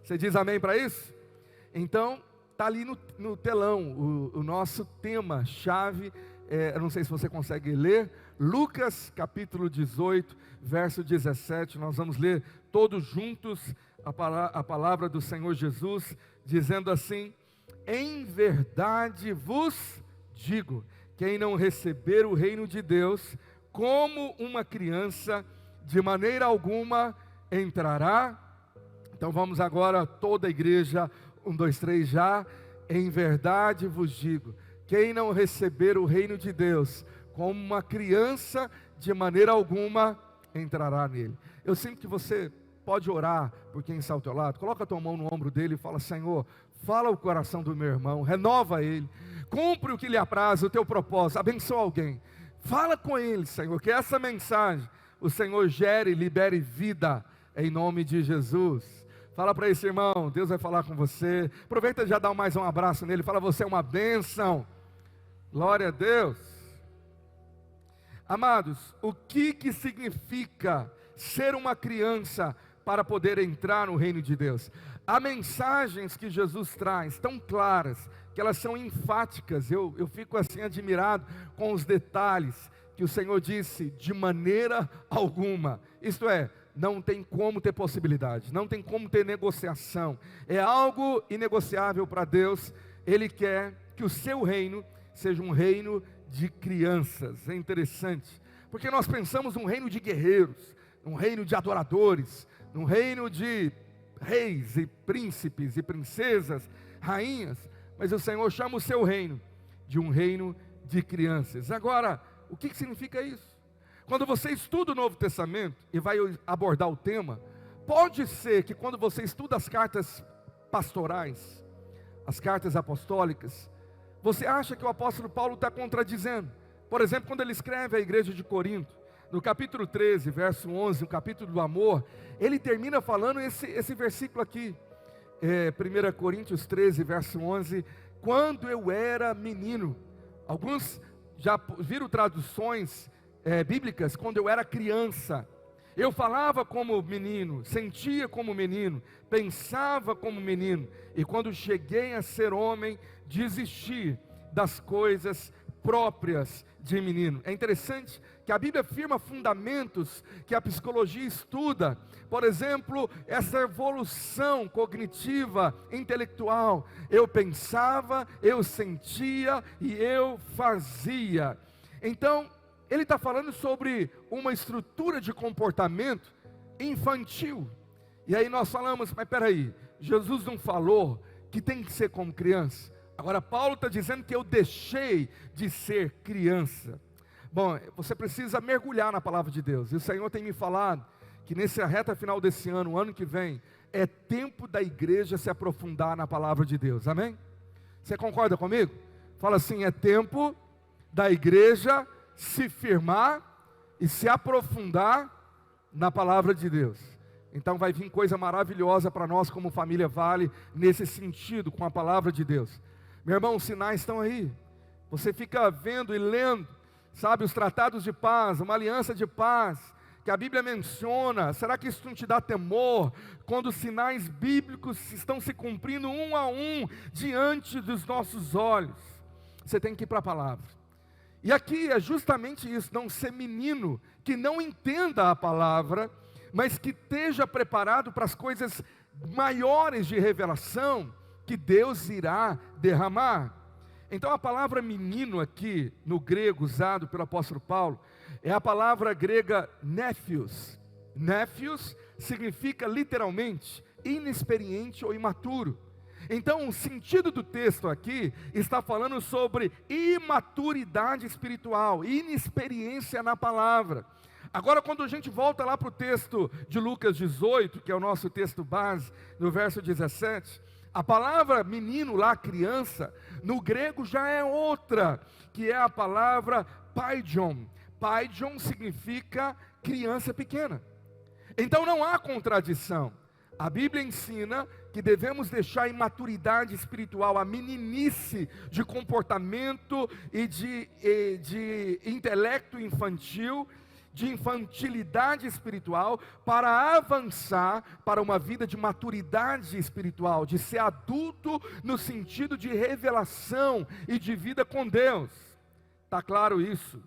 Você diz amém para isso? Então, está ali no telão, o nosso tema-chave, eu não sei se você consegue ler, Lucas capítulo 18, verso 17, nós vamos ler todos juntos a palavra do Senhor Jesus, dizendo assim: em verdade vos digo, quem não receber o reino de Deus como uma criança, de maneira alguma entrará. Então vamos agora, toda a igreja, 1, 2, 3 já. Em verdade vos digo, quem não receber o reino de Deus como uma criança, de maneira alguma entrará nele. Eu sinto que você pode orar por quem está ao teu lado. Coloca a tua mão no ombro dele e fala: Senhor, fala o coração do meu irmão, renova ele, cumpre o que lhe apraz, o teu propósito, abençoa alguém. Fala com ele, Senhor, que essa mensagem o Senhor gere e libere vida, em nome de Jesus. Fala para esse irmão, Deus vai falar com você. Aproveita e já dá mais um abraço nele. Fala: você é uma bênção. Glória a Deus. Amados, o que significa ser uma criança para poder entrar no reino de Deus? Há mensagens que Jesus traz tão claras, que elas são enfáticas. Eu fico assim admirado com os detalhes que o Senhor disse: de maneira alguma. Isto é, não tem como ter possibilidade, não tem como ter negociação, é algo inegociável para Deus. Ele quer que o seu reino seja um reino de crianças. É interessante, porque nós pensamos num reino de guerreiros, num reino de adoradores, num reino de reis e príncipes e princesas, rainhas, mas o Senhor chama o seu reino de um reino de crianças. Agora, o que significa isso? Quando você estuda o Novo Testamento e vai abordar o tema, pode ser que quando você estuda as cartas pastorais, as cartas apostólicas, você acha que o apóstolo Paulo está contradizendo. Por exemplo, quando ele escreve à igreja de Corinto, no capítulo 13, verso 11, o capítulo do amor, ele termina falando esse versículo aqui, 1 Coríntios 13, verso 11, quando eu era menino. Alguns já viram traduções bíblicas: quando eu era criança, eu falava como menino, sentia como menino, pensava como menino, e quando cheguei a ser homem, desisti das coisas próprias de menino. É interessante que a Bíblia afirma fundamentos que a psicologia estuda. Por exemplo, essa evolução cognitiva, intelectual. Eu pensava, eu sentia e eu fazia. Então, ele está falando sobre uma estrutura de comportamento infantil. E aí nós falamos: mas peraí, Jesus não falou que tem que ser como criança? Agora Paulo está dizendo que eu deixei de ser criança. Bom, você precisa mergulhar na palavra de Deus. E o Senhor tem me falado que nessa reta final desse ano, o ano que vem, é tempo da igreja se aprofundar na palavra de Deus. Amém? Você concorda comigo? Fala assim: é tempo da igreja se firmar e se aprofundar na palavra de Deus. Então vai vir coisa maravilhosa para nós como família Vale, nesse sentido, com a palavra de Deus. Meu irmão, os sinais estão aí. Você fica vendo e lendo, sabe, os tratados de paz, uma aliança de paz, que a Bíblia menciona. Será que isso não te dá temor, quando os sinais bíblicos estão se cumprindo um a um, diante dos nossos olhos? Você tem que ir para a palavra. E aqui é justamente isso: não ser menino que não entenda a palavra, mas que esteja preparado para as coisas maiores de revelação que Deus irá derramar. Então a palavra menino aqui, no grego usado pelo apóstolo Paulo, é a palavra grega nephios. Nephios significa literalmente inexperiente ou imaturo. Então o sentido do texto aqui está falando sobre imaturidade espiritual, inexperiência na palavra. Agora, quando a gente volta lá para o texto de Lucas 18, que é o nosso texto base, no verso 17, a palavra menino lá, criança, no grego já é outra, que é a palavra paidion. Paidion significa criança pequena. Então não há contradição. A Bíblia ensina que devemos deixar a imaturidade espiritual, a meninice de comportamento e de intelecto infantil, de infantilidade espiritual para avançar para uma vida de maturidade espiritual, de ser adulto no sentido de revelação e de vida com Deus. Está claro isso?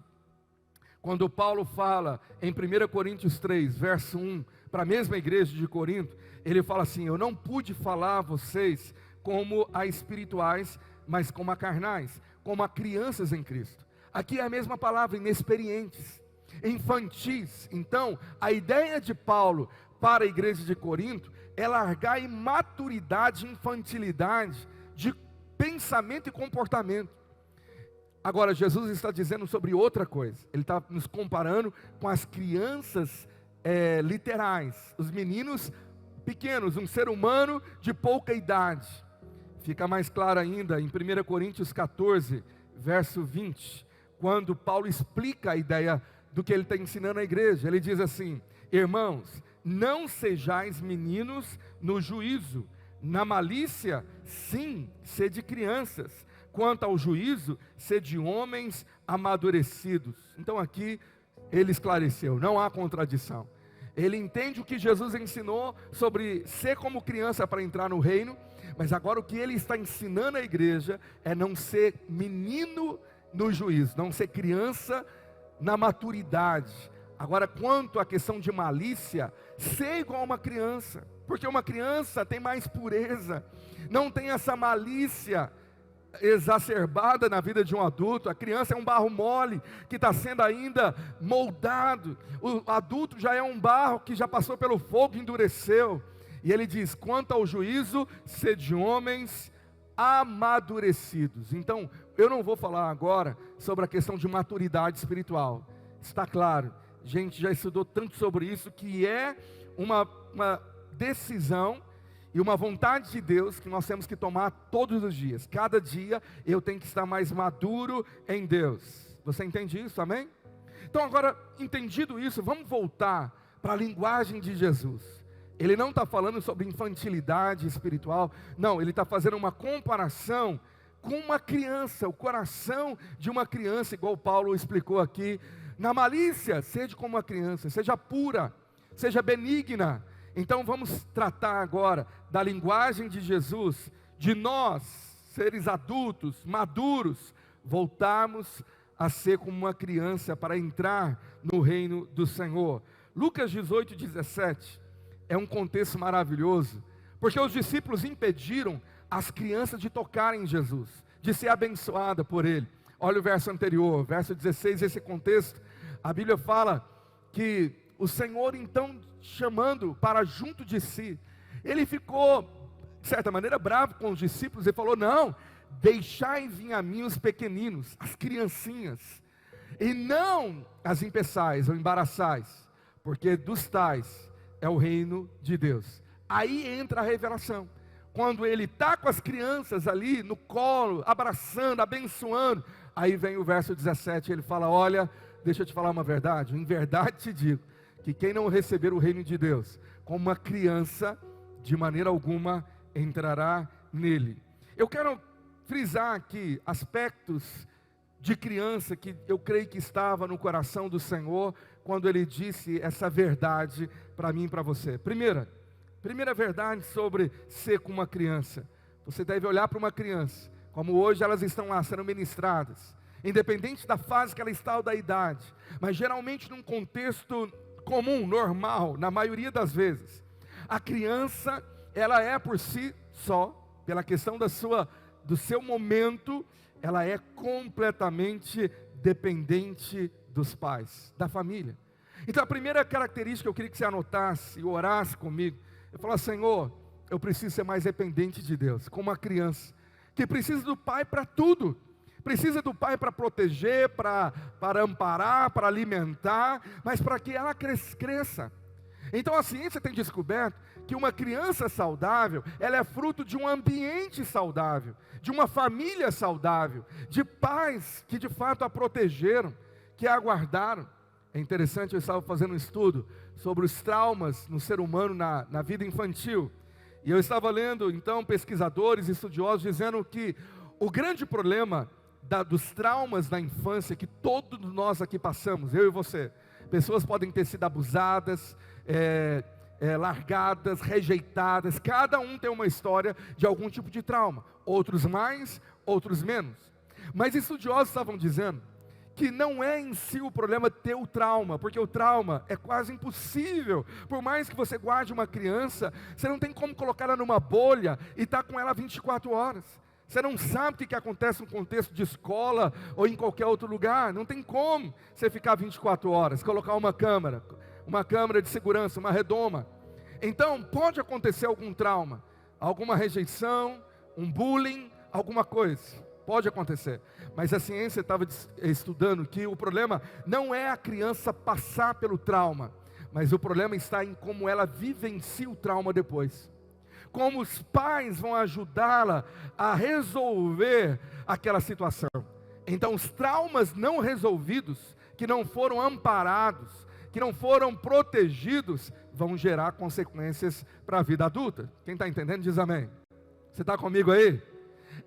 Quando Paulo fala em 1 Coríntios 3, verso 1, para a mesma igreja de Corinto, ele fala assim: eu não pude falar a vocês como a espirituais, mas como a carnais, como a crianças em Cristo. Aqui é a mesma palavra, inexperientes, infantis. Então, a ideia de Paulo para a igreja de Corinto é largar a imaturidade, infantilidade de pensamento e comportamento. Agora, Jesus está dizendo sobre outra coisa. Ele está nos comparando com as crianças literais, os meninos pequenos, um ser humano de pouca idade. Fica mais claro ainda em 1 Coríntios 14, verso 20, quando Paulo explica a ideia do que ele está ensinando à igreja. Ele diz assim: irmãos, não sejais meninos no juízo, na malícia, sim, sede crianças. Quanto ao juízo, sede homens amadurecidos. Então aqui ele esclareceu, não há contradição. Ele entende o que Jesus ensinou sobre ser como criança para entrar no reino, mas agora o que ele está ensinando à igreja é não ser menino no juízo, não ser criança na maturidade. Agora, quanto à questão de malícia, ser igual a uma criança, porque uma criança tem mais pureza, não tem essa malícia exacerbada na vida de um adulto. A criança é um barro mole que está sendo ainda moldado. O adulto já é um barro que já passou pelo fogo e endureceu. E ele diz: quanto ao juízo, sede homens amadurecidos. Então, eu não vou falar agora sobre a questão de maturidade espiritual. Está claro, a gente já estudou tanto sobre isso, que é uma decisão e uma vontade de Deus que nós temos que tomar todos os dias. Cada dia eu tenho que estar mais maduro em Deus. Você entende isso, amém? Então agora, entendido isso, vamos voltar para a linguagem de Jesus. Ele não está falando sobre infantilidade espiritual, não, ele está fazendo uma comparação com uma criança, o coração de uma criança, igual Paulo explicou aqui. Na malícia, seja como uma criança, seja pura, seja benigna. Então vamos tratar agora da linguagem de Jesus, de nós, seres adultos, maduros, voltarmos a ser como uma criança para entrar no reino do Senhor. Lucas 18, 17 é um contexto maravilhoso, porque os discípulos impediram as crianças de tocarem em Jesus, de ser abençoada por Ele. Olha o verso anterior, verso 16, esse contexto, a Bíblia fala que o Senhor então chamando para junto de si, ele ficou, de certa maneira, bravo com os discípulos e falou: não, deixai vir a mim os pequeninos, as criancinhas, e não as impeçais ou embaraçais, porque dos tais é o reino de Deus. Aí entra a revelação, quando ele está com as crianças ali no colo, abraçando, abençoando, aí vem o verso 17, ele fala: olha, deixa eu te falar uma verdade, em verdade te digo, que quem não receber o reino de Deus como uma criança, de maneira alguma entrará nele. Eu quero frisar aqui aspectos de criança que eu creio que estava no coração do Senhor quando Ele disse essa verdade para mim e para você. Primeira verdade sobre ser como uma criança. Você deve olhar para uma criança, como hoje elas estão lá sendo ministradas, independente da fase que ela está ou da idade, mas geralmente num contexto comum, normal, na maioria das vezes. A criança, ela é por si só, pela questão do seu momento, ela é completamente dependente dos pais, da família. Então a primeira característica que eu queria que você anotasse e orasse comigo, eu falo: Senhor, eu preciso ser mais dependente de Deus, como uma criança, que precisa do pai para tudo. Precisa do pai para proteger, para amparar, para alimentar, mas para que ela cresça. Então a ciência tem descoberto que uma criança saudável, ela é fruto de um ambiente saudável, de uma família saudável, de pais que de fato a protegeram, que a guardaram. É interessante, eu estava fazendo um estudo sobre os traumas no ser humano na vida infantil, e eu estava lendo então pesquisadores, estudiosos, dizendo que o grande problema dos traumas da infância que todos nós aqui passamos, eu e você, Pessoas podem ter sido abusadas, largadas, rejeitadas. Cada um tem uma história de algum tipo de trauma. Outros mais, outros menos. Mas estudiosos estavam dizendo que não é em si o problema ter o trauma, porque o trauma é quase impossível. Por mais que você guarde uma criança, você não tem como colocar ela numa bolha e estar com ela 24 horas. Você não sabe o que acontece no contexto de escola ou em qualquer outro lugar. Não tem como você ficar 24 horas, colocar uma câmera de segurança, uma redoma. Então pode acontecer algum trauma, alguma rejeição, um bullying, alguma coisa. Pode acontecer, mas a ciência estava estudando que o problema não é a criança passar pelo trauma, mas o problema está em como ela vivencia o trauma depois. Como os pais vão ajudá-la a resolver aquela situação. Então os traumas não resolvidos, que não foram amparados, que não foram protegidos, vão gerar consequências para a vida adulta. Quem está entendendo diz amém. Você está comigo aí?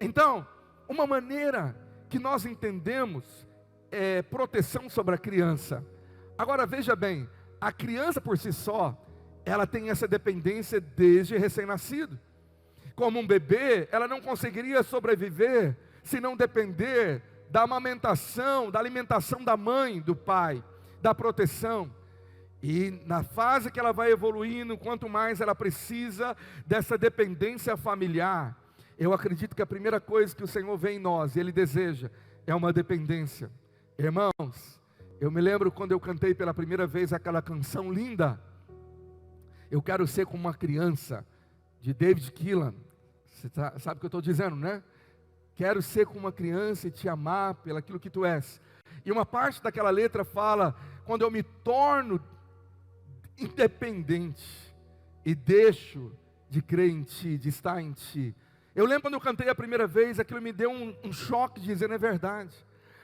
Então, uma maneira que nós entendemos é proteção sobre a criança. Agora veja bem, a criança por si só, ela tem essa dependência desde recém-nascido. Como um bebê, ela não conseguiria sobreviver se não depender da amamentação, da alimentação da mãe, do pai, da proteção. E na fase que ela vai evoluindo, quanto mais ela precisa dessa dependência familiar, eu acredito que a primeira coisa que o Senhor vê em nós, e Ele deseja, é uma dependência. Irmãos, eu me lembro quando eu cantei pela primeira vez aquela canção linda, Eu Quero Ser Como Uma Criança, de David Keelan. Você sabe o que eu estou dizendo, né? Quero ser como uma criança e te amar pelo aquilo que tu és. E uma parte daquela letra fala, quando eu me torno independente e deixo de crer em ti, de estar em ti. Eu lembro quando eu cantei a primeira vez, aquilo me deu um choque, dizendo, é verdade.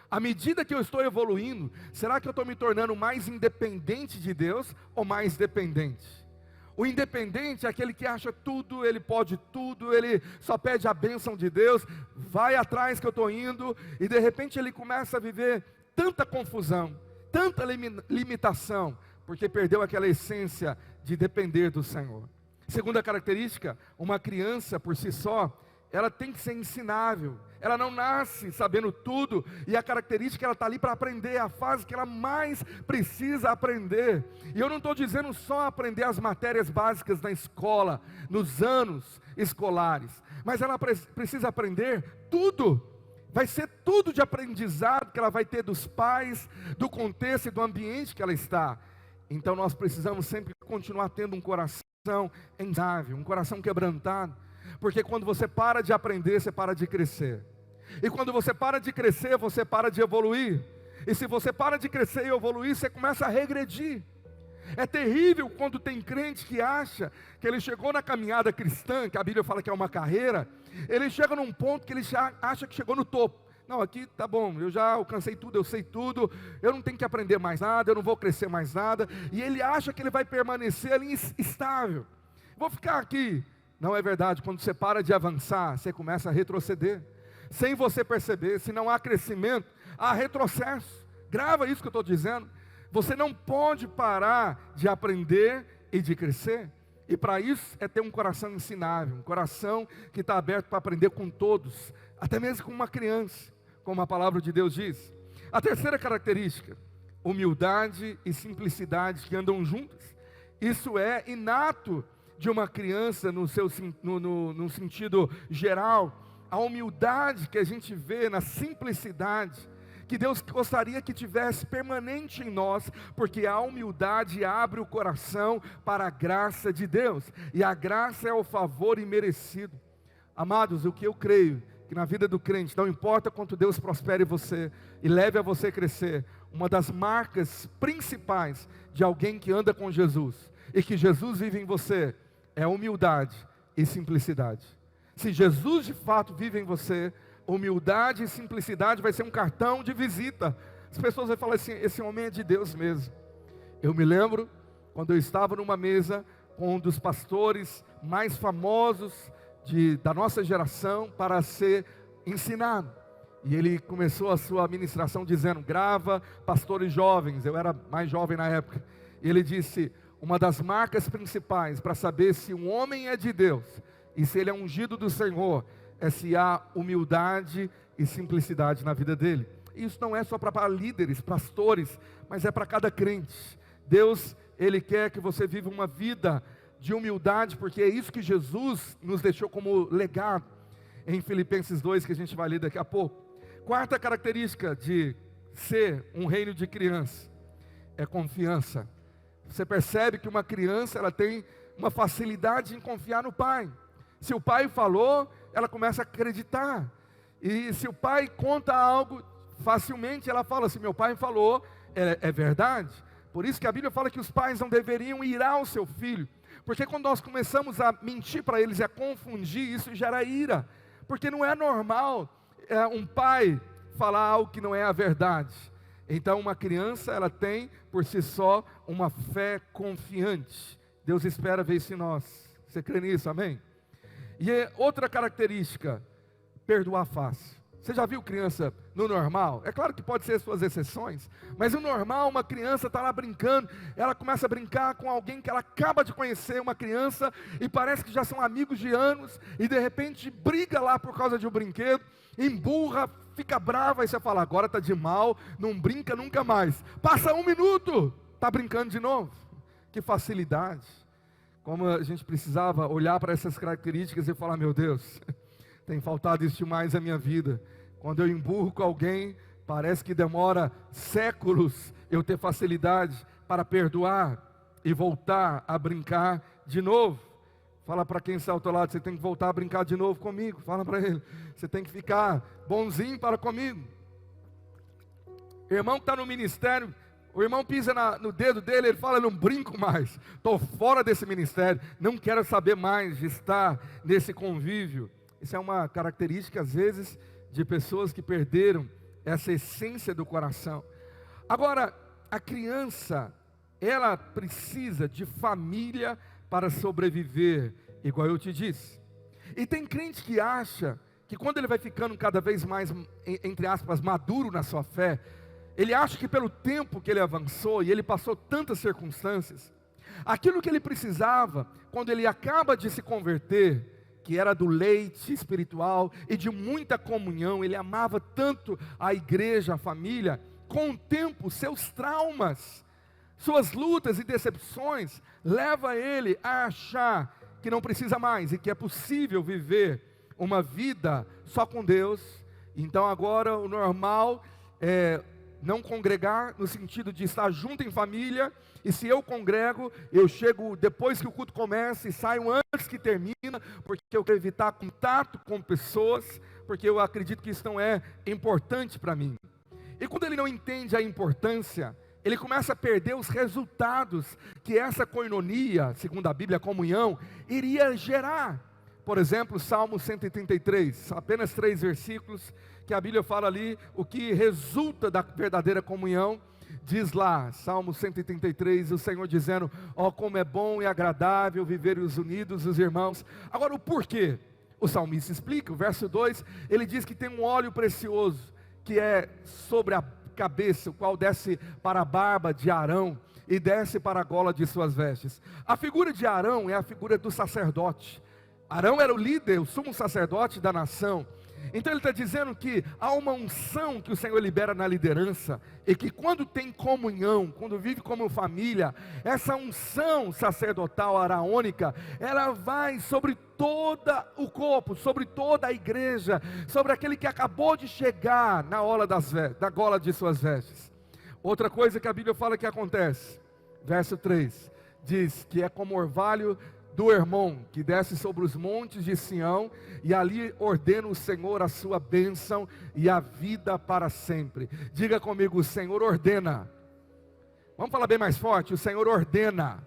À medida que eu estou evoluindo, será que eu estou me tornando mais independente de Deus ou mais dependente? O independente é aquele que acha tudo, ele pode tudo, ele só pede a bênção de Deus, vai atrás que eu estou indo, e de repente ele começa a viver tanta confusão, tanta limitação, porque perdeu aquela essência de depender do Senhor. Segunda característica, uma criança por si só, ela tem que ser ensinável. Ela não nasce sabendo tudo, e a característica, ela está ali para aprender, a fase que ela mais precisa aprender. E eu não estou dizendo só aprender as matérias básicas na escola, nos anos escolares, mas ela precisa aprender tudo. Vai ser tudo de aprendizado que ela vai ter dos pais, do contexto e do ambiente que ela está. Então nós precisamos sempre continuar tendo um coração ensinável, um coração quebrantado. Porque quando você para de aprender, você para de crescer. E quando você para de crescer, você para de evoluir. E se você para de crescer e evoluir, você começa a regredir. É terrível quando tem crente que acha que ele chegou na caminhada cristã, que a Bíblia fala que é uma carreira, ele chega num ponto que ele já acha que chegou no topo. Não, aqui tá bom, eu já alcancei tudo, eu sei tudo, eu não tenho que aprender mais nada, eu não vou crescer mais nada. E ele acha que ele vai permanecer ali estável. Vou ficar aqui. Não é verdade, quando você para de avançar, você começa a retroceder. Sem você perceber, se não há crescimento, há retrocesso. Grava isso que eu estou dizendo. Você não pode parar de aprender e de crescer. E para isso é ter um coração ensinável, um coração que está aberto para aprender com todos, até mesmo com uma criança, como a palavra de Deus diz. A terceira característica, humildade e simplicidade que andam juntas. Isso é inato de uma criança no sentido geral. A humildade que a gente vê na simplicidade, que Deus gostaria que tivesse permanente em nós, porque a humildade abre o coração para a graça de Deus, e a graça é o favor imerecido. Amados, o que eu creio, que na vida do crente, não importa quanto Deus prospere você, e leve a você crescer, uma das marcas principais de alguém que anda com Jesus, e que Jesus vive em você, é humildade e simplicidade. Se Jesus de fato vive em você, humildade e simplicidade vai ser um cartão de visita. As pessoas vão falar assim, esse homem é de Deus mesmo. Eu me lembro, quando eu estava numa mesa com um dos pastores mais famosos da nossa geração para ser ensinado. E ele começou a sua ministração dizendo: grava pastores jovens. Eu era mais jovem na época. E ele disse: uma das marcas principais para saber se um homem é de Deus e se ele é ungido do Senhor é se há humildade e simplicidade na vida dele. Isso não é só para líderes, pastores, mas é para cada crente. Deus, Ele quer que você viva uma vida de humildade, porque é isso que Jesus nos deixou como legado em Filipenses 2, que a gente vai ler daqui a pouco. Quarta característica de ser um reino de criança é confiança. Você percebe que uma criança, ela tem uma facilidade em confiar no pai. Se o pai falou, ela começa a acreditar. E se o pai conta algo, facilmente ela fala assim: meu pai falou, é verdade. Por isso que a Bíblia fala que os pais não deveriam irar ao seu filho, porque quando nós começamos a mentir para eles e a confundir, isso gera ira, porque não é normal um pai falar algo que não é a verdade. Então uma criança, ela tem por si só uma fé confiante. Deus espera ver isso em nós. Você crê nisso, amém? E outra característica, perdoar fácil. Você já viu criança no normal? É claro que pode ser suas exceções, mas no normal, uma criança está lá brincando, ela começa a brincar com alguém que ela acaba de conhecer, uma criança, e parece que já são amigos de anos, e de repente briga lá por causa de um brinquedo, emburra, fica brava, e você fala: agora está de mal, não brinca nunca mais. Passa 1 minuto, está brincando de novo. Que facilidade. Como a gente precisava olhar para essas características e falar: meu Deus, tem faltado isso demais na minha vida. Quando eu emburro com alguém, parece que demora séculos eu ter facilidade para perdoar e voltar a brincar de novo. Fala para quem está ao teu lado: você tem que voltar a brincar de novo comigo. Fala para ele: você tem que ficar bonzinho para comigo. Irmão que está no ministério, o irmão pisa no dedo dele, ele fala: não brinco mais, estou fora desse ministério, não quero saber mais de estar nesse convívio. Isso é uma característica, às vezes, de pessoas que perderam essa essência do coração. Agora, a criança, ela precisa de família para sobreviver, igual eu te disse. E tem crente que acha que quando ele vai ficando cada vez mais, entre aspas, maduro na sua fé, ele acha que pelo tempo que ele avançou e ele passou tantas circunstâncias, aquilo que ele precisava, quando ele acaba de se converter, que era do leite espiritual e de muita comunhão, ele amava tanto a igreja, a família, com o tempo, seus traumas, suas lutas e decepções, leva ele a achar que não precisa mais e que é possível viver uma vida só com Deus. Então agora o normal é não congregar, no sentido de estar junto em família, e se eu congrego, eu chego depois que o culto começa e saio antes que termina, porque eu quero evitar contato com pessoas, porque eu acredito que isso não é importante para mim. E quando ele não entende a importância, ele começa a perder os resultados que essa koinonia, segundo a Bíblia, a comunhão, iria gerar. Por exemplo, Salmo 133, apenas 3 versículos, que a Bíblia fala ali o que resulta da verdadeira comunhão. Diz lá, Salmo 133, o Senhor dizendo: ó, como é bom e agradável viverem os unidos os irmãos. Agora o porquê? O salmista explica, o verso 2, ele diz que tem um óleo precioso, que é sobre a cabeça, o qual desce para a barba de Arão, e desce para a gola de suas vestes. A figura de Arão é a figura do sacerdote. Arão era o líder, o sumo sacerdote da nação. Então ele está dizendo que há uma unção que o Senhor libera na liderança, e que quando tem comunhão, quando vive como família, essa unção sacerdotal araônica, ela vai sobre todo o corpo, sobre toda a igreja, sobre aquele que acabou de chegar na gola de suas vestes. Outra coisa que a Bíblia fala que acontece, verso 3, diz que é como orvalho do Hermon, que desce sobre os montes de Sião, e ali ordena o Senhor a sua bênção e a vida para sempre. Diga comigo: o Senhor ordena. Vamos falar bem mais forte: o Senhor ordena.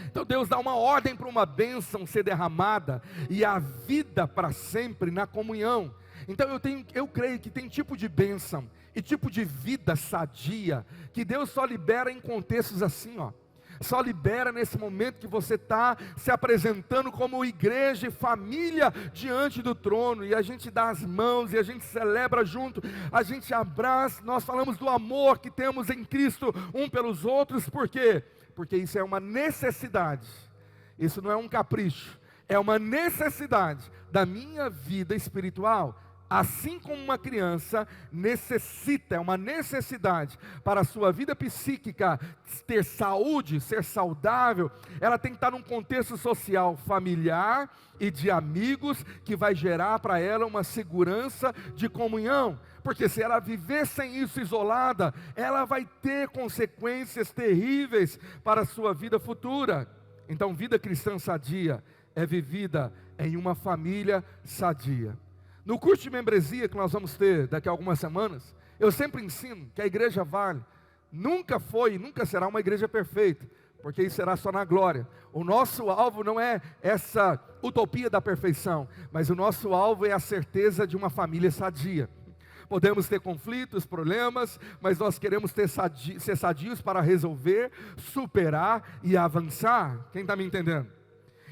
Então Deus dá uma ordem para uma bênção ser derramada, e a vida para sempre na comunhão. Então eu creio que tem tipo de bênção e tipo de vida sadia, que Deus só libera em contextos assim, ó. Só libera nesse momento que você está se apresentando como igreja e família diante do trono. E a gente dá as mãos e a gente celebra junto, a gente abraça, nós falamos do amor que temos em Cristo um pelos outros. Por quê? Porque isso é uma necessidade, isso não é um capricho, é uma necessidade da minha vida espiritual. Assim como uma criança necessita, é uma necessidade para a sua vida psíquica ter saúde, ser saudável, ela tem que estar num contexto social familiar e de amigos que vai gerar para ela uma segurança de comunhão. Porque se ela viver sem isso isolada, ela vai ter consequências terríveis para a sua vida futura. Então, vida cristã sadia é vivida em uma família sadia. No curso de membresia que nós vamos ter daqui a algumas semanas, eu sempre ensino que a igreja Vale nunca foi e nunca será uma igreja perfeita, porque isso será só na glória. O nosso alvo não é essa utopia da perfeição, mas o nosso alvo é a certeza de uma família sadia. Podemos ter conflitos, problemas, mas nós queremos ser sadios para resolver, superar e avançar. Quem está me entendendo?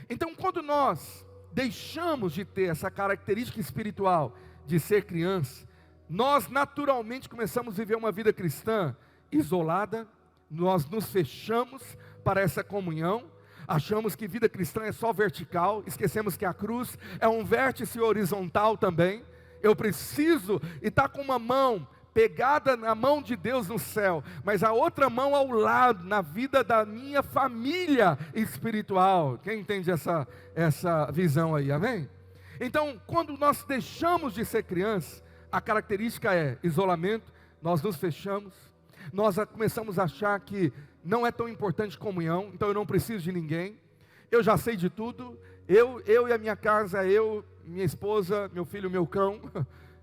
Então, quando nós deixamos de ter essa característica espiritual de ser criança, nós naturalmente começamos a viver uma vida cristã isolada, nós nos fechamos para essa comunhão, achamos que vida cristã é só vertical, esquecemos que a cruz é um vértice horizontal também. Eu preciso estar com uma mão pegada na mão de Deus no céu, mas a outra mão ao lado, na vida da minha família espiritual. Quem entende essa visão aí, amém? Então, quando nós deixamos de ser criança, a característica é isolamento, nós nos fechamos, nós começamos a achar que não é tão importante comunhão, então eu não preciso de ninguém, eu já sei de tudo, eu e a minha casa, eu, minha esposa, meu filho, meu cão,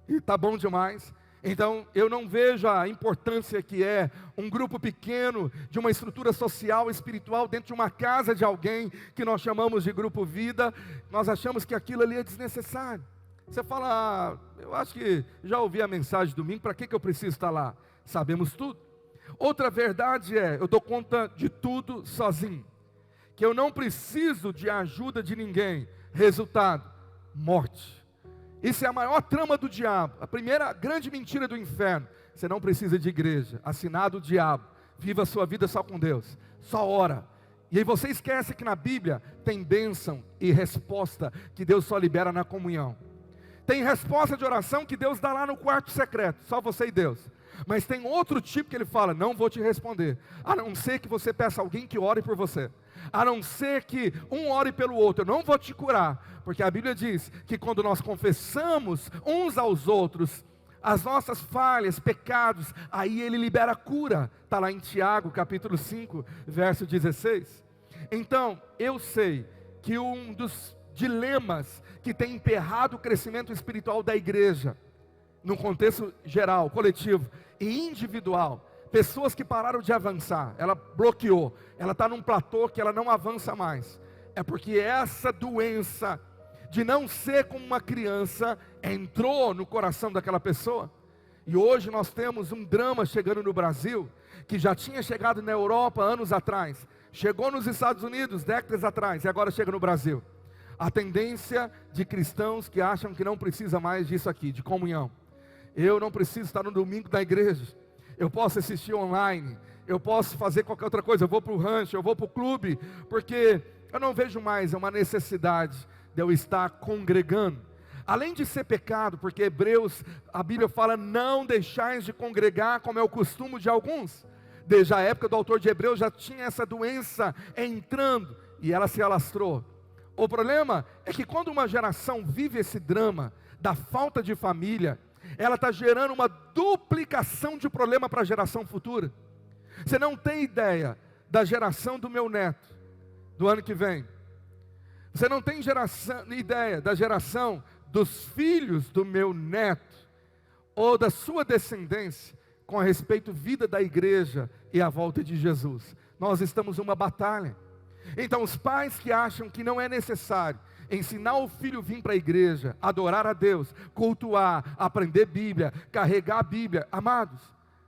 e está bom demais. Então, eu não vejo a importância que é um grupo pequeno de uma estrutura social, espiritual, dentro de uma casa de alguém, que nós chamamos de grupo vida. Nós achamos que aquilo ali é desnecessário. Você fala, eu acho que já ouvi a mensagem domingo, para que eu preciso estar lá? Sabemos tudo. Outra verdade é, eu dou conta de tudo sozinho, que eu não preciso de ajuda de ninguém. Resultado, morte. Isso é a maior trama do diabo, a primeira grande mentira do inferno. Você não precisa de igreja, assinado o diabo, viva a sua vida só com Deus, só ora. E aí você esquece que na Bíblia tem bênção e resposta que Deus só libera na comunhão. Tem resposta de oração que Deus dá lá no quarto secreto, só você e Deus. Mas tem outro tipo que ele fala, não vou te responder, a não ser que você peça alguém que ore por você, a não ser que um ore pelo outro, eu não vou te curar, porque a Bíblia diz que quando nós confessamos uns aos outros as nossas falhas, pecados, aí ele libera a cura, está lá em Tiago capítulo 5, verso 16. Então, eu sei que um dos dilemas que tem emperrado o crescimento espiritual da igreja, no contexto geral, coletivo e individual, pessoas que pararam de avançar, ela bloqueou, ela está num platô que ela não avança mais, é porque essa doença de não ser como uma criança entrou no coração daquela pessoa. E hoje nós temos um drama chegando no Brasil, que já tinha chegado na Europa anos atrás, chegou nos Estados Unidos décadas atrás, e agora chega no Brasil. A tendência de cristãos que acham que não precisa mais disso aqui, de comunhão. Eu não preciso estar no domingo da igreja, eu posso assistir online, eu posso fazer qualquer outra coisa, eu vou para o rancho, eu vou para o clube, porque eu não vejo mais uma necessidade de eu estar congregando. Além de ser pecado, porque Hebreus, a Bíblia fala, não deixais de congregar como é o costume de alguns. Desde a época do autor de Hebreus já tinha essa doença entrando, e ela se alastrou. O problema é que quando uma geração vive esse drama da falta de família, ela está gerando uma duplicação de problema para a geração futura. Você não tem ideia da geração do meu neto, do ano que vem. Você não tem ideia da geração dos filhos do meu neto, ou da sua descendência, com a respeito à vida da igreja e a volta de Jesus. Nós estamos numa batalha. Então os pais que acham que não é necessário ensinar o filho a vir para a igreja, adorar a Deus, cultuar, aprender Bíblia, carregar a Bíblia, amados,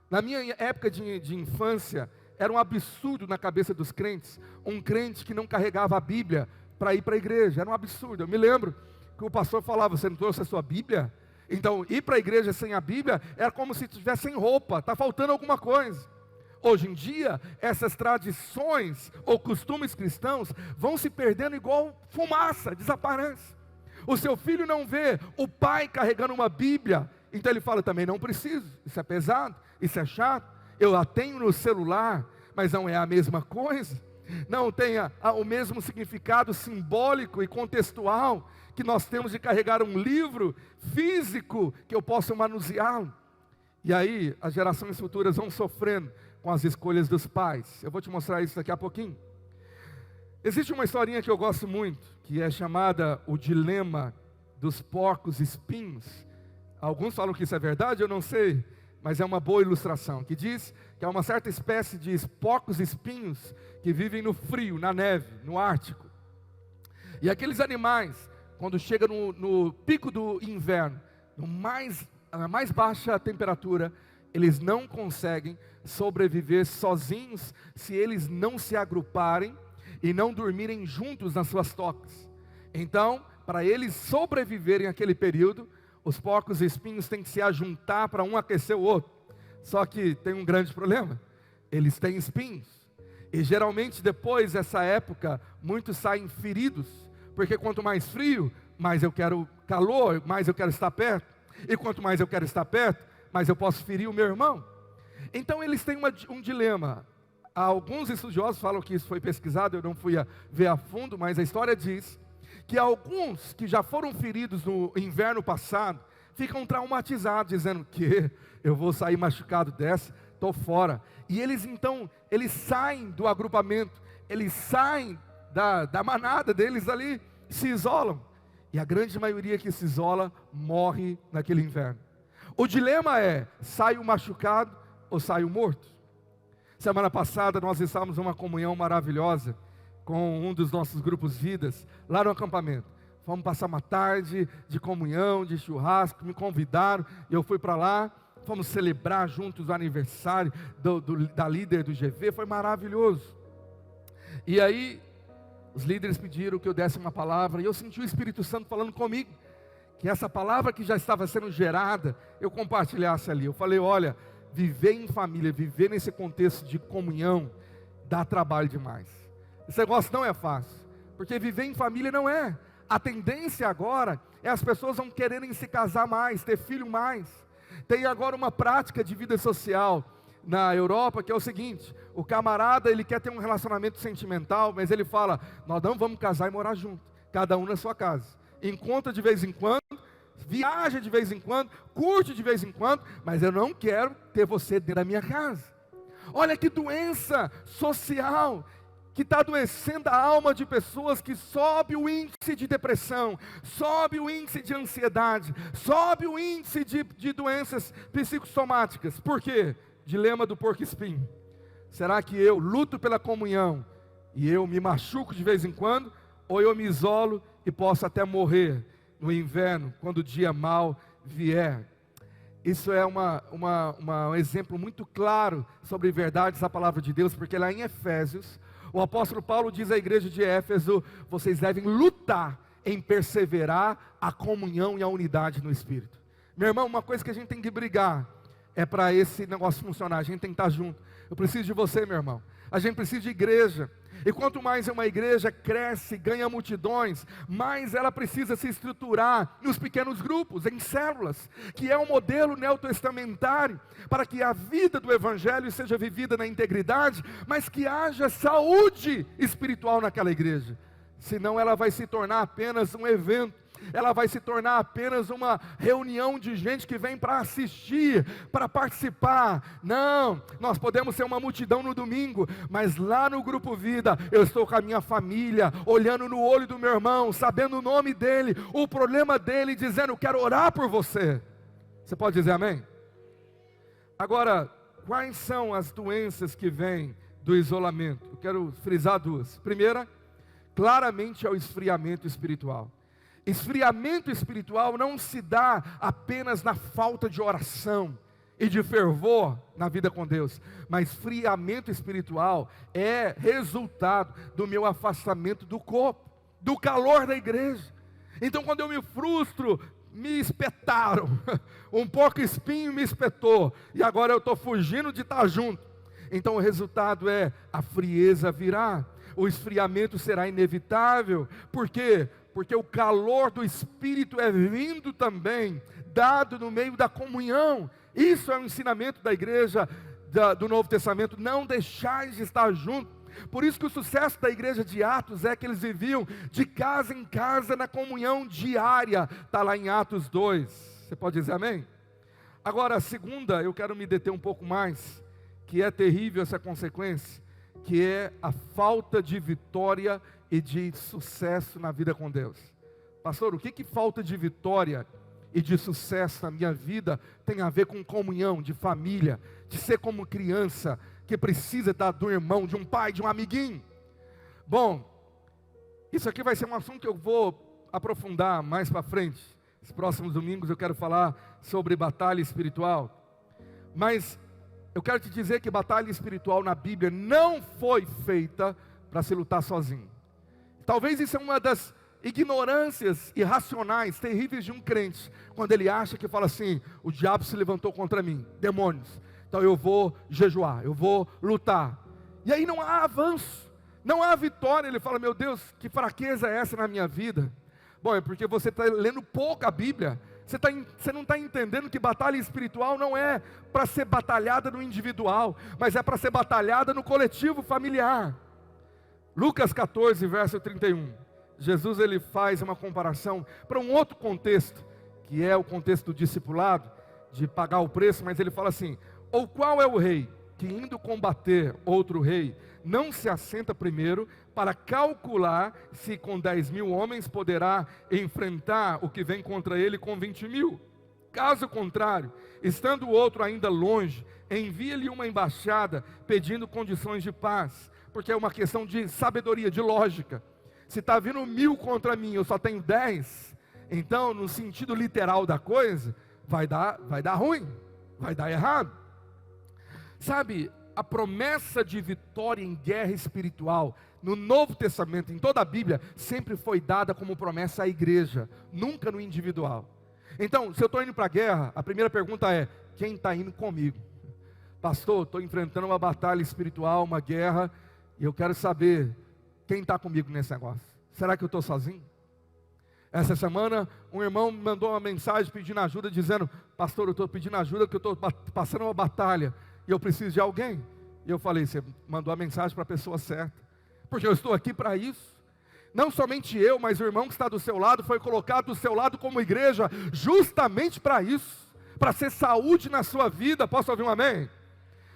na minha época de infância, era um absurdo na cabeça dos crentes, um crente que não carregava a Bíblia para ir para a igreja, era um absurdo. Eu me lembro que o pastor falava: você não trouxe a sua Bíblia? Então, ir para a igreja sem a Bíblia era como se estivesse sem roupa, está faltando alguma coisa. Hoje em dia, essas tradições ou costumes cristãos vão se perdendo igual fumaça, desaparece. O seu filho não vê o pai carregando uma Bíblia, então ele fala: também não preciso, isso é pesado, isso é chato, eu a tenho no celular, mas não é a mesma coisa, não tem o mesmo significado simbólico e contextual que nós temos de carregar um livro físico que eu possa manuseá-lo. E aí as gerações futuras vão sofrendo com as escolhas dos pais. Eu vou te mostrar isso daqui a pouquinho. Existe uma historinha que eu gosto muito, que é chamada o dilema dos porcos espinhos. Alguns falam que isso é verdade, eu não sei, mas é uma boa ilustração, que diz que há uma certa espécie de porcos espinhos que vivem no frio, na neve, no Ártico. E aqueles animais, quando chega no pico do inverno, na mais baixa temperatura, eles não conseguem sobreviver sozinhos se eles não se agruparem e não dormirem juntos nas suas tocas. Então, para eles sobreviverem aquele período, os porcos espinhos têm que se ajuntar para um aquecer o outro. Só que tem um grande problema: eles têm espinhos. E geralmente depois dessa época, muitos saem feridos, porque quanto mais frio, mais eu quero calor, mais eu quero estar perto. E quanto mais eu quero estar perto, mais eu posso ferir o meu irmão. Então eles têm um dilema. Alguns estudiosos falam que isso foi pesquisado, eu não fui ver a fundo, mas a história diz que alguns que já foram feridos no inverno passado, ficam traumatizados, dizendo que eu vou sair machucado dessa, estou fora. E eles então, eles saem do agrupamento, eles saem da manada deles ali, se isolam. E a grande maioria que se isola, morre naquele inverno. O dilema é: saio machucado ou saio morto? Semana passada nós estávamos numa comunhão maravilhosa com um dos nossos grupos vidas, lá no acampamento. Fomos passar uma tarde de comunhão, de churrasco, me convidaram, e eu fui para lá, fomos celebrar juntos o aniversário da líder do GV, foi maravilhoso. E aí, os líderes pediram que eu desse uma palavra, e eu senti o Espírito Santo falando comigo, que essa palavra que já estava sendo gerada, eu compartilhasse ali. Eu falei: olha, viver em família, viver nesse contexto de comunhão, dá trabalho demais. Esse negócio não é fácil, porque viver em família não é. A tendência agora é as pessoas não quererem se casar mais, ter filho mais. Tem agora uma prática de vida social na Europa que é o seguinte: o camarada, ele quer ter um relacionamento sentimental, mas ele fala: nós não vamos casar e morar junto, cada um na sua casa. Encontra de vez em quando, viaja de vez em quando, curte de vez em quando, mas eu não quero ter você dentro da minha casa. Olha que doença social que está adoecendo a alma de pessoas, que sobe o índice de depressão, sobe o índice de ansiedade, sobe o índice de doenças psicossomáticas. Por quê? Dilema do porco-espinho. Será que eu luto pela comunhão e eu me machuco de vez em quando, ou eu me isolo e posso até morrer no inverno, quando o dia mau vier? Isso é um exemplo muito claro sobre verdades da palavra de Deus, porque lá em Efésios, o apóstolo Paulo diz à igreja de Éfeso: vocês devem lutar em perseverar a comunhão e a unidade no Espírito. Meu irmão, uma coisa que a gente tem que brigar é para esse negócio funcionar, a gente tem que estar junto. Eu preciso de você, meu irmão. A gente precisa de igreja. E quanto mais uma igreja cresce, ganha multidões, mais ela precisa se estruturar nos pequenos grupos, em células, que é um modelo neotestamentário, para que a vida do evangelho seja vivida na integridade, mas que haja saúde espiritual naquela igreja. Senão ela vai se tornar apenas um evento, ela vai se tornar apenas uma reunião de gente que vem para assistir, para participar. Não, nós podemos ser uma multidão no domingo, mas lá no Grupo Vida, eu estou com a minha família, olhando no olho do meu irmão, sabendo o nome dele, o problema dele, dizendo: quero orar por você. Você pode dizer amém? Agora, quais são as doenças que vêm do isolamento? Eu quero frisar duas. Primeira, claramente é o esfriamento espiritual. Esfriamento espiritual não se dá apenas na falta de oração. e de fervor na vida com Deus, mas esfriamento espiritual é resultado do meu afastamento do corpo, do calor da igreja. Então quando eu me frustro, me espetaram, um porco espinho me espetou, e agora eu estou fugindo de estar junto. Então o resultado é, a frieza virá, o esfriamento será inevitável. Por quê? Porque o calor do Espírito é vindo também, dado no meio da comunhão. Isso é o ensinamento da igreja do Novo Testamento, não deixais de estar junto. Por isso que o sucesso da igreja de Atos é que eles viviam de casa em casa na comunhão diária. Está lá em Atos 2, você pode dizer amém? Agora a segunda, eu quero me deter um pouco mais, que é terrível essa consequência, que é a falta de vitória e de sucesso na vida com Deus. Pastor, o que falta de vitória e de sucesso na minha vida tem a ver com comunhão, de família, de ser como criança, que precisa do irmão, de um pai, de um amiguinho? Bom, isso aqui vai ser um assunto que eu vou aprofundar mais para frente. Nos próximos domingos eu quero falar sobre batalha espiritual. Mas eu quero te dizer que batalha espiritual na Bíblia não foi feita para se lutar sozinho. Talvez isso é uma das ignorâncias irracionais, terríveis de um crente, quando ele acha que fala assim: o diabo se levantou contra mim, demônios, então eu vou jejuar, eu vou lutar. E aí não há avanço, não há vitória. Ele fala: meu Deus, que fraqueza é essa na minha vida? Bom, é porque você está lendo pouco a Bíblia. Você não está entendendo que batalha espiritual não é para ser batalhada no individual, mas é para ser batalhada no coletivo familiar. Lucas 14, verso 31. Jesus ele faz uma comparação para um outro contexto, que é o contexto do discipulado, de pagar o preço, mas ele fala assim: ou qual é o rei que, indo combater outro rei, não se assenta primeiro para calcular se com 10.000 homens poderá enfrentar o que vem contra ele com 20.000? Caso contrário, estando o outro ainda longe, envia-lhe uma embaixada pedindo condições de paz, porque é uma questão de sabedoria, de lógica. Se está vindo 1.000 contra mim, eu só tenho 10, então no sentido literal da coisa, vai dar ruim, vai dar errado. Sabe, a promessa de vitória em guerra espiritual, no Novo Testamento, em toda a Bíblia, sempre foi dada como promessa à igreja, nunca no individual. Então, se eu estou indo para a guerra, a primeira pergunta é: quem está indo comigo? Pastor, estou enfrentando uma batalha espiritual, uma guerra, e eu quero saber quem está comigo nesse negócio. Será que eu estou sozinho? Essa semana, um irmão me mandou uma mensagem pedindo ajuda, dizendo: pastor, eu estou pedindo ajuda porque eu estou passando uma batalha, e eu preciso de alguém. E eu falei: você mandou a mensagem para a pessoa certa, porque eu estou aqui para isso. Não somente eu, mas o irmão que está do seu lado, foi colocado do seu lado como igreja, justamente para isso, para ser saúde na sua vida. Posso ouvir um amém?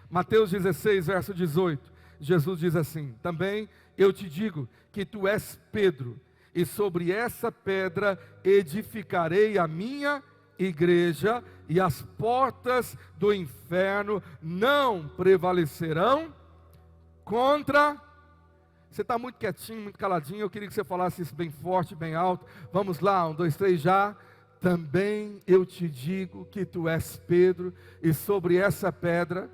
Mateus 16, verso 18, Jesus diz assim: também eu te digo que tu és Pedro, e sobre essa pedra edificarei a minha igreja, e as portas do inferno não prevalecerão contra. Você está muito quietinho, muito caladinho. Eu queria que você falasse isso bem forte, bem alto. Vamos lá, 1, 2, 3, já. Também eu te digo que tu és Pedro, e sobre essa pedra.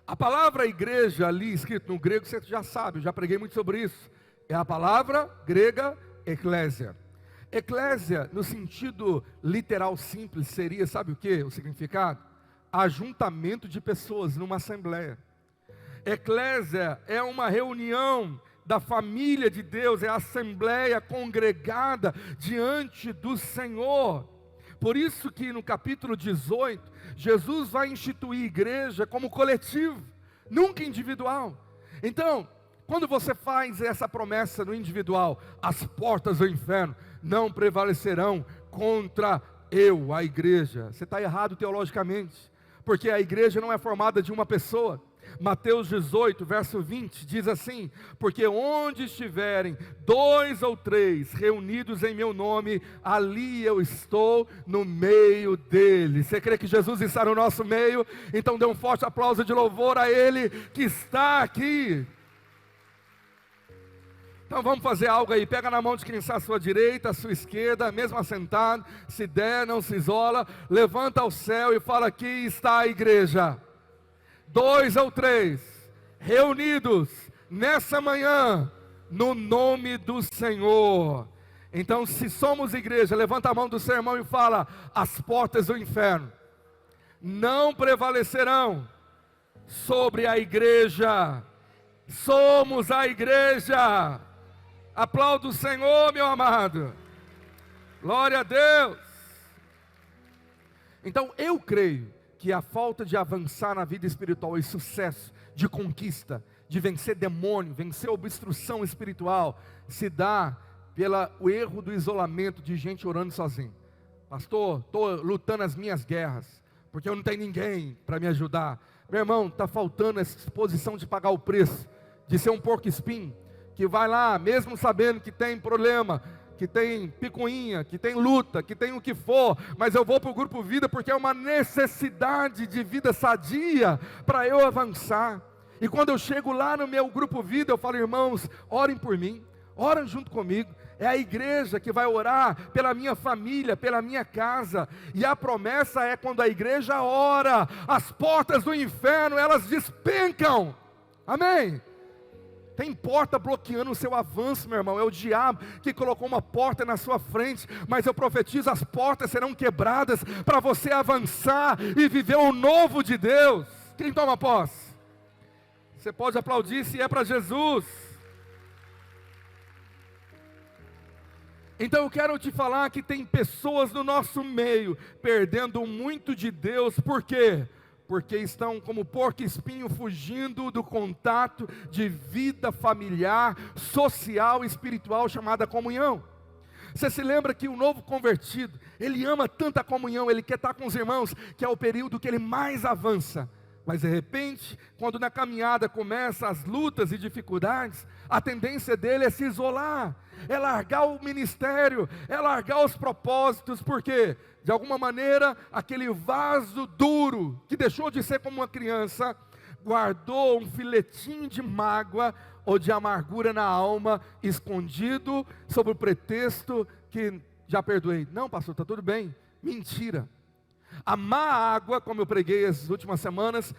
A palavra igreja ali, escrito no grego, você já sabe, eu já preguei muito sobre isso. É a palavra grega eclésia. Eclésia, no sentido literal simples, seria, sabe o que? O significado? Ajuntamento de pessoas numa assembleia. Eclésia é uma reunião da família de Deus, é a assembleia congregada diante do Senhor. Por isso que no capítulo 18, Jesus vai instituir igreja como coletivo, nunca individual. Então, quando você faz essa promessa no individual, as portas do inferno não prevalecerão contra eu, a igreja, você está errado teologicamente, porque a igreja não é formada de uma pessoa. Mateus 18, verso 20, diz assim: porque onde estiverem 2 ou 3 reunidos em meu nome, ali eu estou no meio deles. Você crê que Jesus está no nosso meio? Então dê um forte aplauso de louvor a Ele que está aqui. Então vamos fazer algo aí, pega na mão de quem está à sua direita, à sua esquerda, mesmo assentado, se der, não se isola, levanta ao céu e fala: aqui está a igreja, 2 ou 3, reunidos nessa manhã, no nome do Senhor. Então, se somos igreja, levanta a mão do seu irmão e fala: as portas do inferno não prevalecerão sobre a igreja. Somos a igreja. Aplauda o Senhor, meu amado. Glória a Deus. Então eu creio que a falta de avançar na vida espiritual e sucesso, de conquista, de vencer demônio, vencer obstrução espiritual, se dá pelo erro do isolamento de gente orando sozinho. Pastor, estou lutando as minhas guerras, porque eu não tenho ninguém para me ajudar. Meu irmão, está faltando essa disposição de pagar o preço, de ser um porco-espinho, que vai lá, mesmo sabendo que tem problema, que tem picuinha, que tem luta, que tem o que for, mas eu vou para o Grupo Vida porque é uma necessidade de vida sadia para eu avançar. E quando eu chego lá no meu Grupo Vida, eu falo: irmãos, orem por mim, orem junto comigo. É a igreja que vai orar pela minha família, pela minha casa. E a promessa é: quando a igreja ora, as portas do inferno, elas despencam. Amém? Tem porta bloqueando o seu avanço, meu irmão. É o diabo que colocou uma porta na sua frente. Mas eu profetizo: as portas serão quebradas para você avançar e viver o novo de Deus. Quem toma posse? Você pode aplaudir se é para Jesus. Então eu quero te falar que tem pessoas no nosso meio perdendo muito de Deus. Por quê? Porque estão como porco-espinho fugindo do contato de vida familiar, social e espiritual chamada comunhão. Você se lembra que o novo convertido, ele ama tanto a comunhão, ele quer estar com os irmãos, que é o período que ele mais avança. Mas de repente, quando na caminhada começam as lutas e dificuldades, a tendência dele é se isolar, é largar o ministério, é largar os propósitos. Por quê? De alguma maneira, aquele vaso duro, que deixou de ser como uma criança, guardou um filetinho de mágoa ou de amargura na alma, escondido, sob o pretexto que já perdoei. Não, pastor, está tudo bem. Mentira. A má água, como eu preguei as últimas semanas,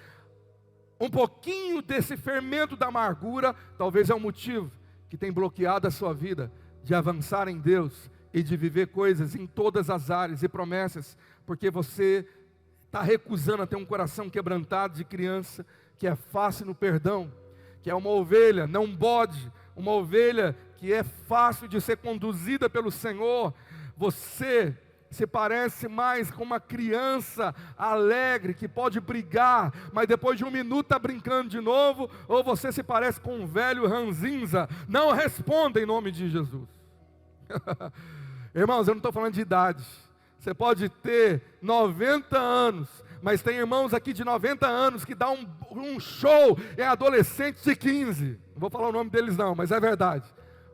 um pouquinho desse fermento da amargura, talvez é o motivo que tem bloqueado a sua vida de avançar em Deus e de viver coisas em todas as áreas e promessas, porque você está recusando a ter um coração quebrantado de criança, que é fácil no perdão, que é uma ovelha, não um bode, uma ovelha que é fácil de ser conduzida pelo Senhor. Você se parece mais com uma criança alegre, que pode brigar, mas depois de um minuto está brincando de novo, ou você se parece com um velho ranzinza. Não responda em nome de Jesus. Irmãos, eu não estou falando de idade. Você pode ter 90 anos, mas tem irmãos aqui de 90 anos que dá um show em adolescentes de 15. Não vou falar o nome deles não, mas é verdade.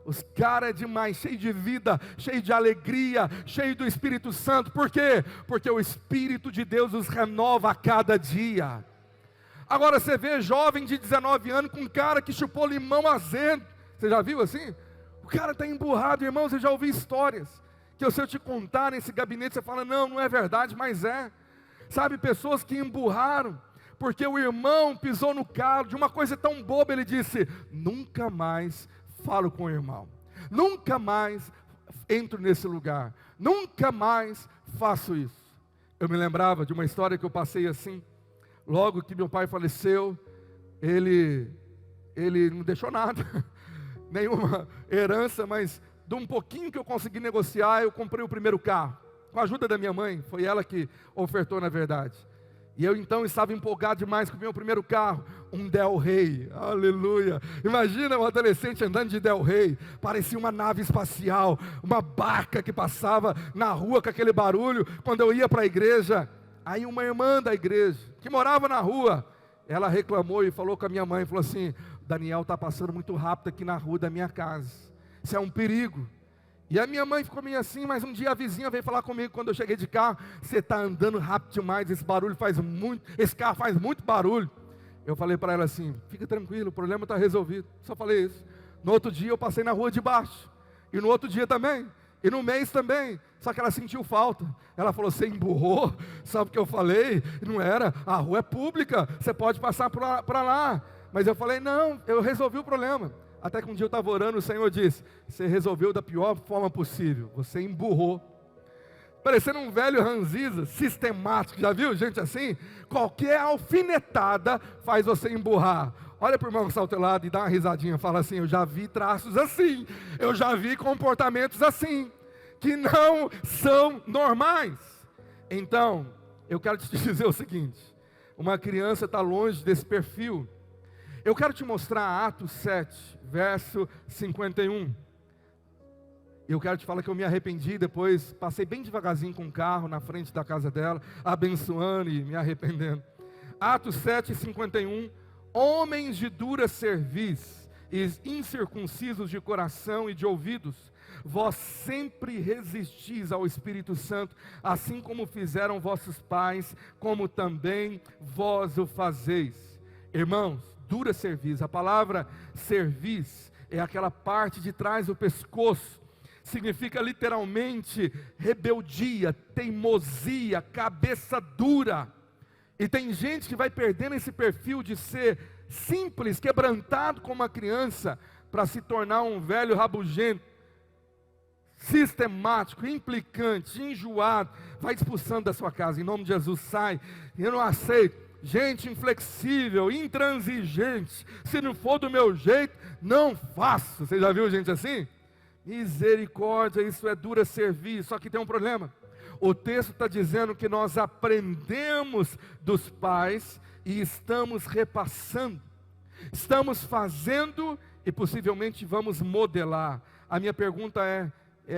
Os caras é demais, cheio de vida, cheio de alegria, cheio do Espírito Santo. Por quê? Porque o Espírito de Deus os renova a cada dia. Agora você vê jovem de 19 anos com um cara que chupou limão azedo. Você já viu assim? O cara está emburrado, irmãos. Eu já ouvi histórias que se eu te contar nesse gabinete, você fala: não, não é verdade, mas é. Sabe, pessoas que emburraram porque o irmão pisou no calo de uma coisa tão boba. Ele disse: nunca mais falo com o irmão, nunca mais entro nesse lugar, nunca mais faço isso. Eu me lembrava de uma história que eu passei assim, logo que meu pai faleceu. Ele não deixou nada, nenhuma herança, mas de um pouquinho que eu consegui negociar, eu comprei o primeiro carro, com a ajuda da minha mãe. Foi ela que ofertou, na verdade. E eu então estava empolgado demais com o meu primeiro carro, um Del Rey, aleluia. Imagina um adolescente andando de Del Rey, parecia uma nave espacial, uma barca que passava na rua com aquele barulho, quando eu ia para a igreja. Aí uma irmã da igreja, que morava na rua, ela reclamou e falou com a minha mãe, falou assim: Daniel está passando muito rápido aqui na rua da minha casa, isso é um perigo. E a minha mãe ficou meio assim, mas um dia a vizinha veio falar comigo quando eu cheguei de carro: você está andando rápido demais, esse carro faz muito barulho. Eu falei para ela assim: fica tranquilo, o problema está resolvido. Só falei isso. No outro dia eu passei na rua de baixo. E no outro dia também. E no mês também. Só que ela sentiu falta. Ela falou, você emburrou? Sabe o que eu falei? Não era, a rua é pública, você pode passar para lá. Mas eu falei, não, eu resolvi o problema. Até que um dia eu estava orando, o Senhor disse, você resolveu da pior forma possível. Você emburrou. Parecendo um velho ranziza, sistemático. Já viu gente assim? Qualquer alfinetada faz você emburrar. Olha para o irmão que está ao teu lado e dá uma risadinha. Fala assim, eu já vi traços assim. Eu já vi comportamentos assim. Que não são normais. Então, eu quero te dizer o seguinte. Uma criança está longe desse perfil. Eu quero te mostrar Atos 7, verso 51. Eu quero te falar que eu me arrependi depois. Passei bem devagarzinho com o carro na frente da casa dela. Abençoando e me arrependendo. Atos 7, 51. Homens de dura cerviz e incircuncisos de coração e de ouvidos, vós sempre resistis ao Espírito Santo, assim como fizeram vossos pais, como também vós o fazeis. Irmãos, dura cerviz, a palavra cerviz é aquela parte de trás do pescoço, significa literalmente rebeldia, teimosia, cabeça dura. E tem gente que vai perdendo esse perfil de ser simples, quebrantado como uma criança, para se tornar um velho rabugento, sistemático, implicante, enjoado, vai expulsando da sua casa, em nome de Jesus, sai, eu não aceito, gente inflexível, intransigente, se não for do meu jeito, não faço. Você já viu gente assim? Misericórdia, isso é dura servir, só que tem um problema. O texto está dizendo que nós aprendemos dos pais e estamos repassando, estamos fazendo e possivelmente vamos modelar. A minha pergunta é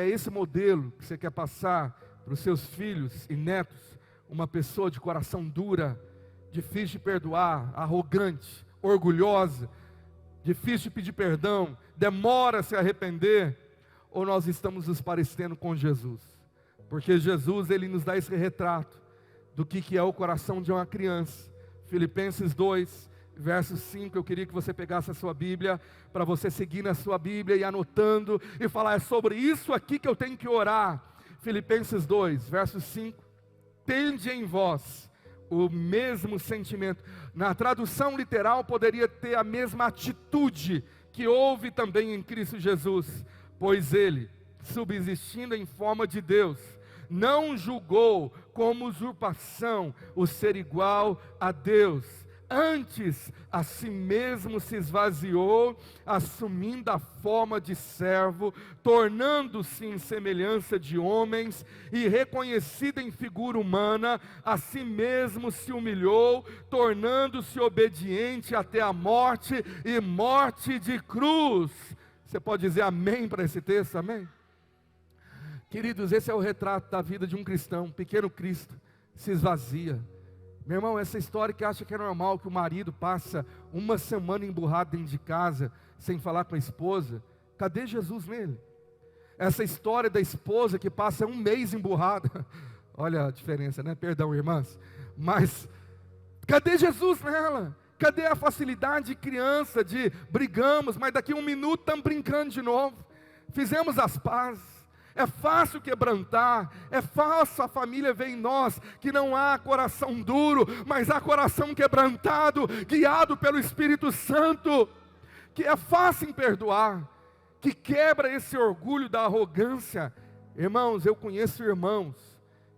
esse modelo que você quer passar para os seus filhos e netos? Uma pessoa de coração dura, difícil de perdoar, arrogante, orgulhosa, difícil de pedir perdão, demora a se arrepender? Ou nós estamos nos parecendo com Jesus? Porque Jesus, Ele nos dá esse retrato do que é o coração de uma criança. Filipenses 2, verso 5, eu queria que você pegasse a sua Bíblia, para você seguir na sua Bíblia e anotando, e falar, é sobre isso aqui que eu tenho que orar. Filipenses 2, verso 5, tende em vós o mesmo sentimento. Na tradução literal poderia ter a mesma atitude que houve também em Cristo Jesus, pois Ele, subsistindo em forma de Deus, não julgou como usurpação o ser igual a Deus, antes a si mesmo se esvaziou, assumindo a forma de servo, tornando-se em semelhança de homens, e reconhecido em figura humana, a si mesmo se humilhou, tornando-se obediente até a morte, e morte de cruz. Você pode dizer amém para esse texto, amém? Queridos, esse é o retrato da vida de um cristão, um pequeno Cristo, se esvazia. Meu irmão, essa história que acha que é normal, que o marido passa uma semana emburrado dentro de casa, sem falar com a esposa, cadê Jesus nele? Essa história da esposa que passa um mês emburrada, olha a diferença, né? Perdão, irmãs, mas cadê Jesus nela? Cadê a facilidade de criança, de brigamos, mas daqui a um minuto estamos brincando de novo, fizemos as pazes. É fácil quebrantar, é fácil a família ver em nós que não há coração duro, mas há coração quebrantado, guiado pelo Espírito Santo, que é fácil em perdoar, que quebra esse orgulho da arrogância. Irmãos, eu conheço irmãos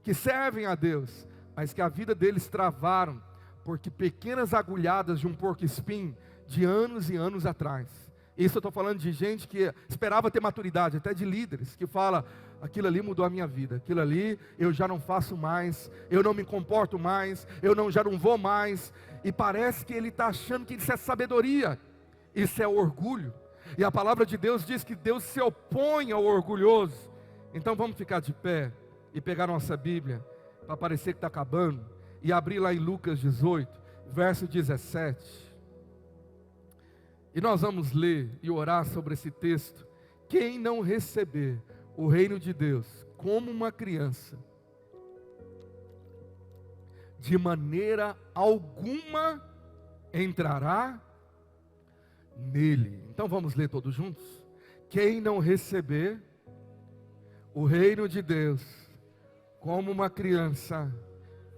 que servem a Deus, mas que a vida deles travaram, porque pequenas agulhadas de um porco-espinho de anos e anos atrás. Isso eu estou falando de gente que esperava ter maturidade, até de líderes, que fala, aquilo ali mudou a minha vida, aquilo ali eu já não faço mais, eu não me comporto mais, já não vou mais, e parece que ele está achando que isso é sabedoria, isso é orgulho, e a palavra de Deus diz que Deus se opõe ao orgulhoso. Então vamos ficar de pé, e pegar nossa Bíblia, para parecer que está acabando, e abrir lá em Lucas 18, verso 17, e nós vamos ler e orar sobre esse texto. Quem não receber o reino de Deus como uma criança, de maneira alguma entrará nele. Então vamos ler todos juntos? Quem não receber o reino de Deus como uma criança,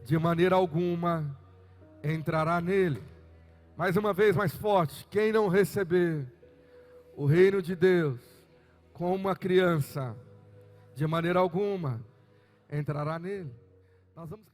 de maneira alguma entrará nele. Mais uma vez, mais forte. Quem não receber o reino de Deus como uma criança, de maneira alguma entrará nele. Nós vamos